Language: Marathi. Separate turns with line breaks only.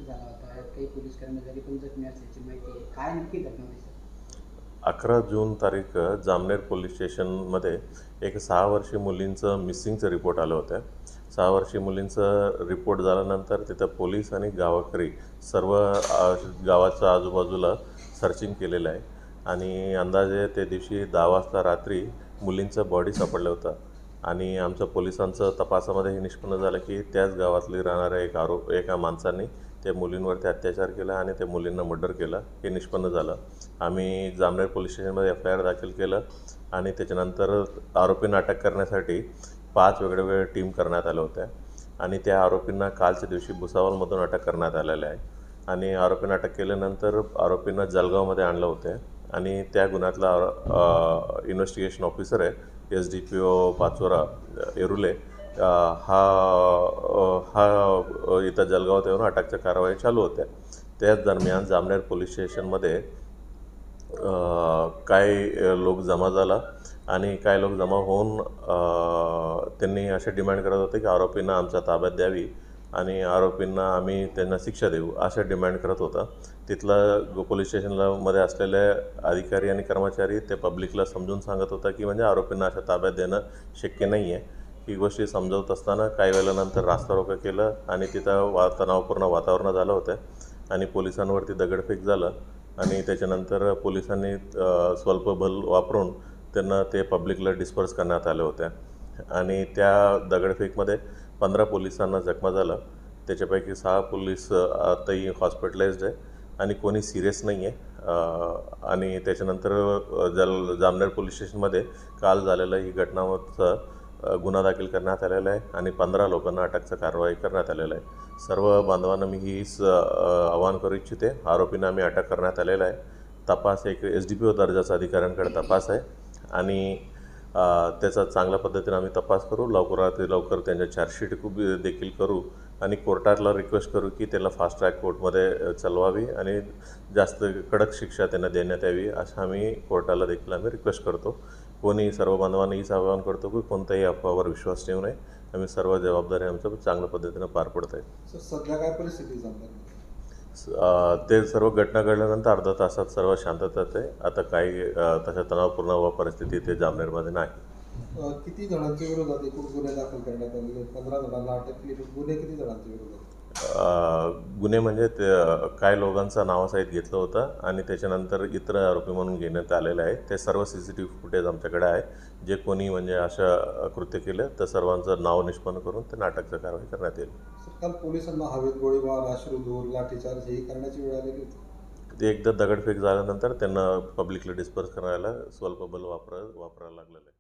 संघर्ष झाला होता. यात काही पोलीस कर्मचारी पण जखमी असल्याची माहिती आहे. काय नक्की घटना होती सर?
11 जून तारीख जामनेर पोलीस स्टेशनमध्ये एक 6 वर्षीय मुलींचं मिसिंगचं रिपोर्ट आलं होतं. 6 वर्षीय मुलींचं रिपोर्ट झाल्यानंतर तिथं पोलीस आणि गावकरी सर्व गावाच्या आजूबाजूला सर्चिंग केलेलं आहे आणि अंदाजे त्या दिवशी 10 वाजता रात्री मुलींचं बॉडी सापडलं होतं आणि आमच्या पोलिसांचं तपासामध्ये हे निष्पन्न झालं की त्याच गावातली राहणाऱ्या एका माणसांनी त्या मुलींवरती अत्याचार केला आणि त्या मुलींना मर्डर केलं हे निष्पन्न झालं. आम्ही जामनेर पोलीस स्टेशनमध्ये FIR दाखल केलं आणि त्याच्यानंतर आरोपींना अटक करण्यासाठी 5 वेगवेगळ्या टीम करण्यात आल्या होत्या आणि त्या आरोपींना कालच्या दिवशी भुसावळमधून अटक करण्यात आलेलं आहे आणि आरोपींना अटक केल्यानंतर आरोपींना जळगावमध्ये आणलं होतं आणि त्या गुन्ह्यातला इन्व्हेस्टिगेशन ऑफिसर आहे SDPO पाचोरा येरुले हा इथं जळगावात येऊन अटकच्या कारवाई चालू होत्या. त्याच दरम्यान जामनेर पोलीस स्टेशनमध्ये काही लोक जमा झाला आणि काही लोक जमा होऊन त्यांनी असे डिमांड करत होते की आरोपींना आमच्या ताब्यात द्यावी आणि आरोपींना आम्ही त्यांना शिक्षा देऊ अशा डिमांड करत होता. तिथला पोलीस स्टेशनमध्ये असलेले अधिकारी आणि कर्मचारी ते पब्लिकला समजून सांगत होता की म्हणजे आरोपींना अशा ताब्यात देणं शक्य नाही आहे. ही गोष्टी समजवत असताना काही वेळानंतर रास्ता रोको केलं आणि तिथं तणावपूर्ण वातावरण झालं होतं आणि पोलिसांवरती दगडफेक झालं आणि त्याच्यानंतर पोलिसांनी स्वल्प बल वापरून त्यांना ते पब्लिकला डिस्पर्स करण्यात आले होते आणि त्या दगडफेकमध्ये 15 पोलिसांना जखमा झालं. त्याच्यापैकी 6 पोलीस आताही हॉस्पिटलाइज्ड आहे आणि कोणी सिरियस नाही आहे आणि त्याच्यानंतर जामनेर पोलीस स्टेशनमध्ये काल झालेलं ही घटनांचा गुन्हा दाखल करण्यात आलेला आहे आणि 15 लोकांना अटकचं कारवाई करण्यात आलेलं आहे. सर्व बांधवांना मी हीच आवाहन करू इच्छिते. आरोपींना आम्ही अटक करण्यात आलेला आहे. तपास एक SDPO दर्जाचा अधिकाऱ्यांकडे तपास आहे आणि त्याचा चांगल्या पद्धतीने आम्ही तपास करू. लवकरात लवकर त्यांच्या चार्जशीट देखील करू आणि कोर्टाला रिक्वेस्ट करू की त्याला फास्ट ट्रॅक कोर्टमध्ये चालवावी आणि जास्त कडक शिक्षा त्यांना देण्यात यावी असं आम्ही कोर्टाला देखील आम्ही रिक्वेस्ट करतो. कोणी सर्व बांधवांना हीच आवाहन करतो की कोणत्याही अफवावर विश्वास ठेवू नये. आम्ही सर्व जबाबदारी आमच्या चांगल्या पद्धतीनं पार पडत आहे.
सध्या काय परिस्थिती आहे?
ते सर्व घटना घडल्यानंतर अर्धा तासात सर्व शांततात आहे. आता काही तशा तणावपूर्ण परिस्थिती ते जामनेरमध्ये नाही.
किती जणांच्या विरोधात एकूण गुन्हे दाखल करण्यात आले? 15 जणांना अटक केली. गुन्हे किती जणांच्या विरोधात?
गुन्हे म्हणजे ते काय लोकांचं नावासहित घेतलं होतं आणि त्याच्यानंतर इतर आरोपी म्हणून घेण्यात आलेले आहे. ते सर्व CCTV फुटेज आमच्याकडे आहे. जे कोणी म्हणजे अशा कृत्य केलं तर सर्वांचं नाव निष्पन्न करून ते नाटकचं कारवाई करण्यात येईल.
काल पोलिसांना हवेत गोळीबार, अश्रुधूर, लाठीचार्ज ही करण्याची वेळ आलेली होती.
ते एकदा दगडफेक झाल्यानंतर त्यांना पब्लिकला डिस्पर्स करायला स्वल्प बल वापरायला लागलेलं आहे.